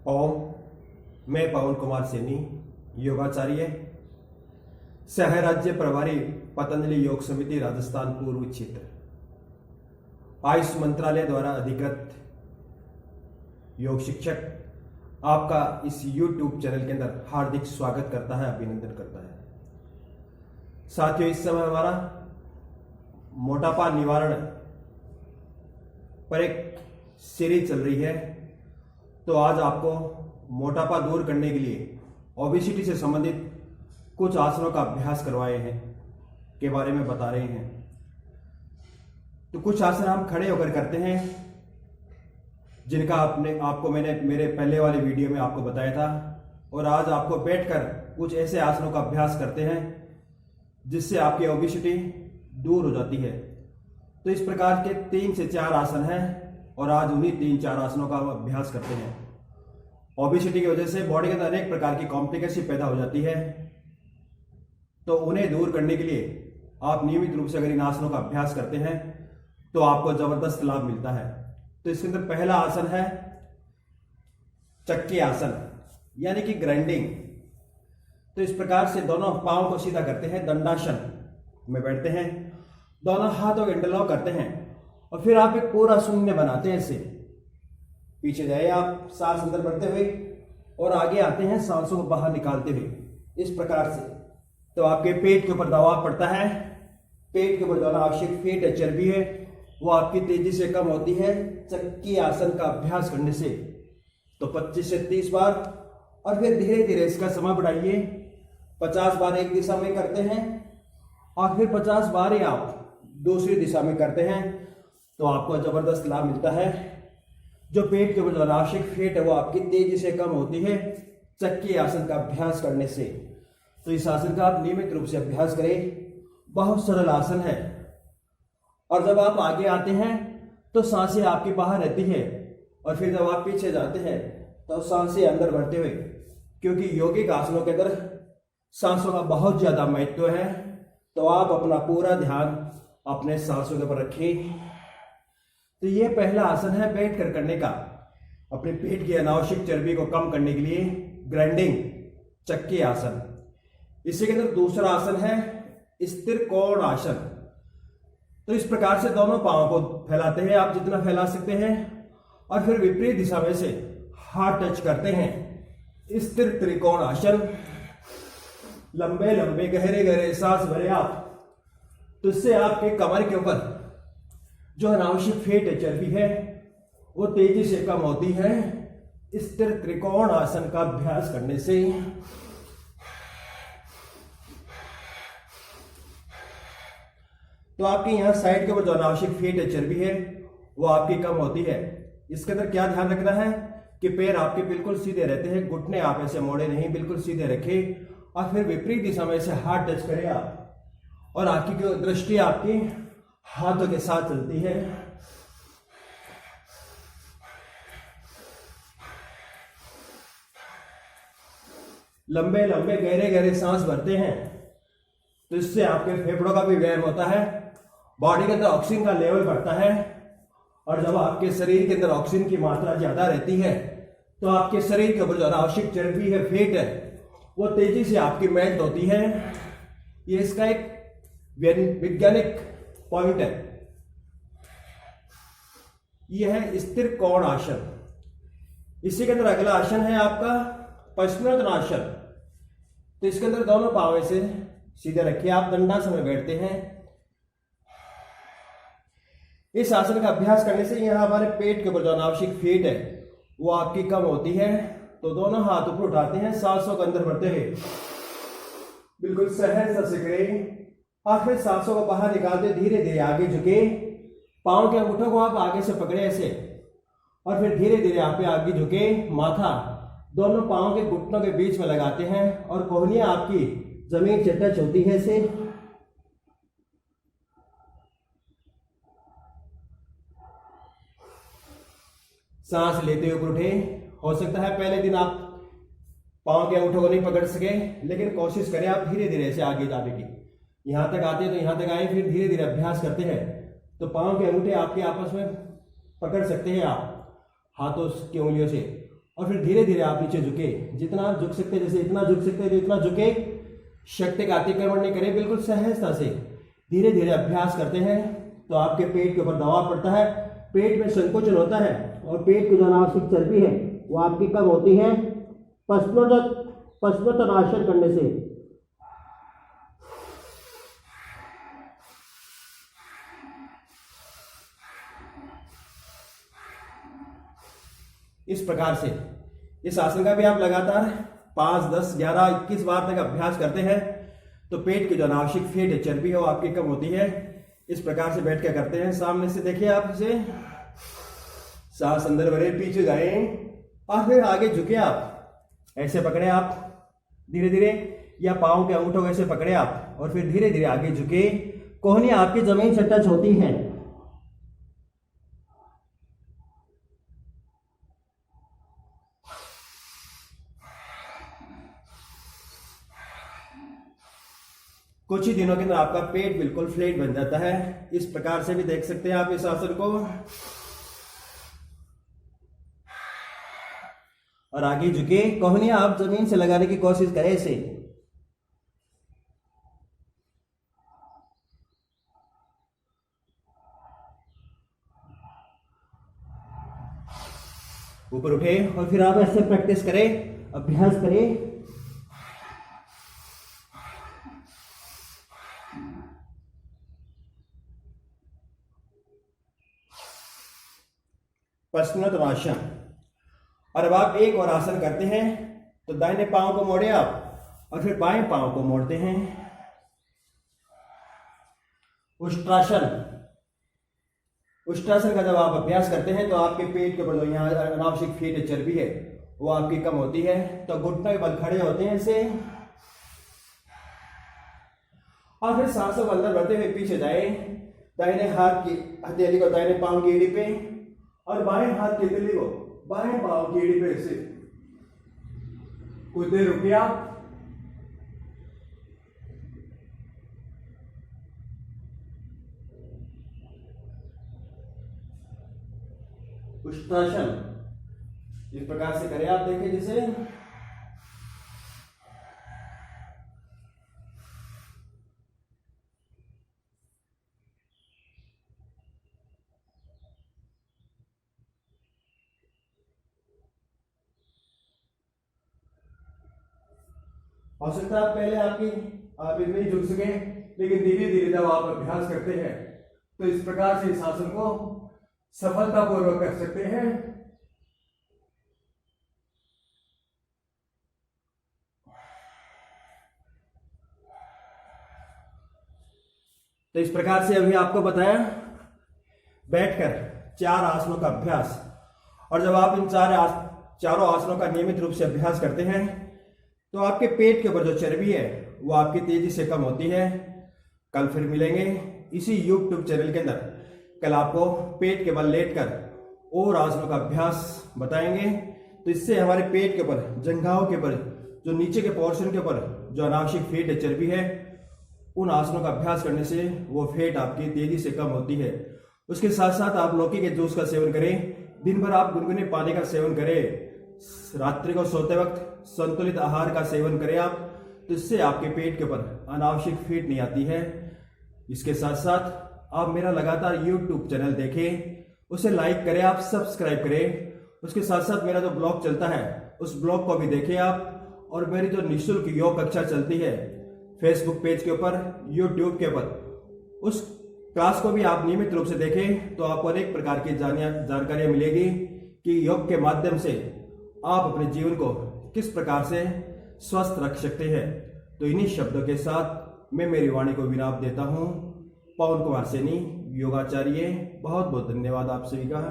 ओम। मैं पवन कुमार सैनी, योगाचार्य, सह राज्य प्रभारी, पतंजलि योग समिति, राजस्थान पूर्व क्षेत्र, आयुष मंत्रालय द्वारा अधिकृत योग शिक्षक, आपका इस YouTube चैनल के अंदर हार्दिक स्वागत करता है, अभिनंदन करता है। साथियों, इस समय हमारा मोटापा निवारण पर एक सीरीज चल रही है। तो आज आपको मोटापा दूर करने के लिए ओबेसिटी से संबंधित कुछ आसनों का अभ्यास करवाए हैं के बारे में बता रहे हैं। तो कुछ आसन हम खड़े होकर करते हैं, जिनका आपको मैंने मेरे पहले वाले वीडियो में आपको बताया था। और आज आपको बैठकर कुछ ऐसे आसनों का अभ्यास करते हैं जिससे आपकी ओबेसिटी दूर हो जाती है। तो इस प्रकार के 3 से 4 आसन हैं और आज उन्हीं 3-4 आसनों का अभ्यास करते हैं। ओबेसिटी की वजह से बॉडी के अंदर अनेक प्रकार की कॉम्प्लिकेशन पैदा हो जाती है, तो उन्हें दूर करने के लिए आप नियमित रूप से अगर इन आसनों का अभ्यास करते हैं तो आपको जबरदस्त लाभ मिलता है। तो इसके अंदर पहला आसन है चक्की आसन, यानी कि ग्राइंडिंग। तो इस प्रकार से दोनों पांव को सीधा करते हैं, दंडासन में बैठते हैं, दोनों हाथों को इंटरलॉक करते हैं और फिर आप एक पूरा शून्य बनाते हैं। ऐसे पीछे जाए आप, सांस अंदर भरते हुए और आगे आते हैं सांसों को बाहर निकालते हुए, इस प्रकार से। तो आपके पेट के ऊपर दबाव पड़ता है, पेट के ऊपर जो आवश्यक फैट है, चर्बी है, वो आपकी तेजी से कम होती है चक्की आसन का अभ्यास करने से। तो 25 से 30 बार और फिर धीरे धीरे इसका समय बढ़ाइए। 50 बार एक दिशा में करते हैं और फिर 50 बार ही आप दूसरी दिशा में करते हैं, तो आपको जबरदस्त लाभ मिलता है। जो पेट के ऊपर जो आवश्यक फैट है वो आपकी तेजी से कम होती है चक्की आसन का अभ्यास करने से। तो इस आसन का आप नियमित रूप से अभ्यास करें, बहुत सरल आसन है। और जब आप आगे आते हैं तो सांसें आपकी बाहर रहती है और फिर जब आप पीछे जाते हैं तो सांसें अंदर भरते हुए, क्योंकि यौगिक आसनों के अंदर सांसों का बहुत ज्यादा महत्व है। तो आप अपना पूरा ध्यान अपने सांसों के ऊपर रखें। तो ये पहला आसन है बैठ कर करने का, अपने पेट की अनावश्यक चर्बी को कम करने के लिए ग्राइंडिंग चक्की आसन। इसी के अंदर दूसरा आसन है स्थिर कोण आसन। तो इस प्रकार से दोनों पांवों को फैलाते हैं, आप जितना फैला सकते हैं, और फिर विपरीत दिशा में से हाथ टच करते हैं। स्थिर त्रिकोण आसन, लंबे लंबे गहरे गहरे सांस भरे आप। तो इससे आपके कमर के ऊपर जो अनावश्यक फैट है, चर्बी है, वो तेजी से कम होती है स्थिर त्रिकोण आसन का अभ्यास करने से। तो आपकी यहाँ साइड के ऊपर जो अनावश्यक फैट है, चर्बी है, वो आपकी कम होती है। इसके अंदर क्या ध्यान रखना है कि पैर आपके बिल्कुल सीधे रहते हैं, घुटने आप ऐसे मोड़े नहीं, बिल्कुल सीधे रखें और फिर विपरीत दिशा में से हाथ टच करें आप, और आंखों की दृष्टि आपकी हाथों के साथ चलती है। लंबे लंबे गहरे गहरे सांस भरते हैं, तो इससे आपके फेफड़ों का भी व्यायाम होता है, बॉडी के अंदर ऑक्सीजन का लेवल बढ़ता है। और जब आपके शरीर के अंदर ऑक्सीजन की मात्रा ज्यादा रहती है तो आपके शरीर के ऊपर जो आवश्यक चर्बी है, फैट है, वो तेजी से आपकी मेल्ट होती है। ये इसका एक वैज्ञानिक पॉइंट है। यह है स्थिर कोण आसन। इसी के अंदर अगला आसन है आपका पश्चिमोत्तानासन। तो इसके अंदर दोनों पांव से सीधे रखिए, आप दंडासन में बैठते हैं। इस आसन का अभ्यास करने से यहाँ हमारे पेट के ऊपर जो अनावश्यक फैट है वो आपकी कम होती है। तो दोनों हाथ ऊपर उठाते हैं, सांसों को अंदर भरते हुए बिल्कुल सहज से करें, और फिर सांसों को बाहर निकालते धीरे धीरे आगे झुके। पांव के अंगूठों को आप आगे से पकड़े ऐसे, और फिर धीरे धीरे आप आगे झुके। माथा दोनों पांव के घुटनों के बीच में लगाते हैं और कोहनियां आपकी जमीन से टच होती है ऐसे। सांस लेते हुए ऊपर उठे। हो सकता है पहले दिन आप पांव के अंगूठों को नहीं पकड़ सके, लेकिन कोशिश करें आप धीरे धीरे से आगे जाने की। यहां तक आते हैं तो यहां तक आए, फिर धीरे धीरे अभ्यास करते हैं तो पांव के अंगूठे आपके आपस में पकड़ सकते हैं आप हाथों की उंगलियों से, और फिर धीरे धीरे आप नीचे झुके, जितना आप झुक सकते हैं, जैसे इतना झुक सकते हैं, इतना झुके, शक्ति का अतिक्रमण नहीं करें, बिल्कुल सहजता से धीरे धीरे अभ्यास करते हैं तो आपके पेट के ऊपर दबाव पड़ता है, पेट में संकोचन होता है और पेट की जो अनावश्यक चर्बी है वो आपकी कम होती है पश्चिमोत्तानासन करने से। इस प्रकार से इस आसन का भी आप लगातार 5, 10, 11, 21 बार तक अभ्यास करते हैं तो पेट की जो अनावश्यक फैट है, चर्बी है, वो आपकी कम होती है। इस प्रकार से बैठ के करते हैं। सामने से देखिए आप इसे, सांस अंदर भरे, पीछे जाएं और फिर आगे झुके, आप ऐसे पकड़े आप धीरे धीरे, या पाँव के अंगूठों ऐसे पकड़े आप और फिर धीरे धीरे आगे झुके, कोहनी आपकी जमीन से टच होती है। कुछ ही दिनों के अंदर आपका पेट बिल्कुल फ्लैट बन जाता है। इस प्रकार से भी देख सकते हैं आप इस आसन को। और आगे झुके, कोहनियां आप जमीन से लगाने की कोशिश करें इसे। ऊपर उठे और फिर आप ऐसे प्रैक्टिस करें, अभ्यास करें। पश्चिमोत्तानासन। और अब आप एक और आसन करते हैं तो दाहिने पांव को मोड़े आप और फिर बाएं पांव को मोड़ते हैं। उष्ट्रासन। उष्ट्रासन का जब आप अभ्यास करते हैं तो आपके पेट के ऊपर जो यहाँ अनावश्यक फैट चर्बी है वो आपकी कम होती है। तो घुटनों के बल खड़े होते हैं ऐसे और फिर सांसों को अंदर भरते हुए पीछे जाए। दाहिने हाथ की हथेली को दाहिने पांव की एड़ी पे और बाएं हाथ की हथेली को बाएं पांव की एड़ी पे ऐसे कुछ देर रुकिए आप। उष्ट्रासन इस प्रकार से करें आप, देखिए जैसे हो सकता है पहले आप इतने झुक सके, लेकिन धीरे धीरे जब आप अभ्यास करते हैं तो इस प्रकार से इस आसन को सफलतापूर्वक कर सकते हैं। तो इस प्रकार से अभी आपको बताया बैठकर 4 आसनों का अभ्यास। और जब आप इन चारों आसनों का नियमित रूप से अभ्यास करते हैं तो आपके पेट के ऊपर जो चर्बी है वो आपकी तेजी से कम होती है। कल फिर मिलेंगे इसी YouTube चैनल के अंदर। कल आपको पेट के बल लेटकर और आसनों का अभ्यास बताएंगे, तो इससे हमारे पेट के ऊपर, जंघाओं के ऊपर, जो नीचे के पोर्शन के ऊपर जो अनावश्यक फैट है, चर्बी है, उन आसनों का अभ्यास करने से वो फैट आपकी तेजी से कम होती है। उसके साथ साथ आप लौकी के जूस का सेवन करें, दिन भर आप गुनगुने पानी का सेवन करें, रात्रि को सोते वक्त संतुलित आहार का सेवन करें आप, तो इससे आपके पेट के ऊपर अनावश्यक फैट नहीं आती है। इसके साथ साथ आप मेरा लगातार YouTube चैनल देखें, उसे लाइक करें, आप सब्सक्राइब करें। उसके साथ साथ मेरा जो ब्लॉग चलता है उस ब्लॉग को भी देखें आप, और मेरी जो निःशुल्क योग कक्षा चलती है फेसबुक पेज के ऊपर, YouTube के ऊपर, उस क्लास को भी आप नियमित रूप से देखें तो आपको अनेक प्रकार की जानकारियां मिलेगी कि योग के माध्यम से आप अपने जीवन को किस प्रकार से स्वस्थ रख सकते हैं। तो इन्हीं शब्दों के साथ मैं मेरी वाणी को विराम देता हूँ। पवन कुमार सैनी, योगाचार्य। बहुत बहुत धन्यवाद आप सभी का।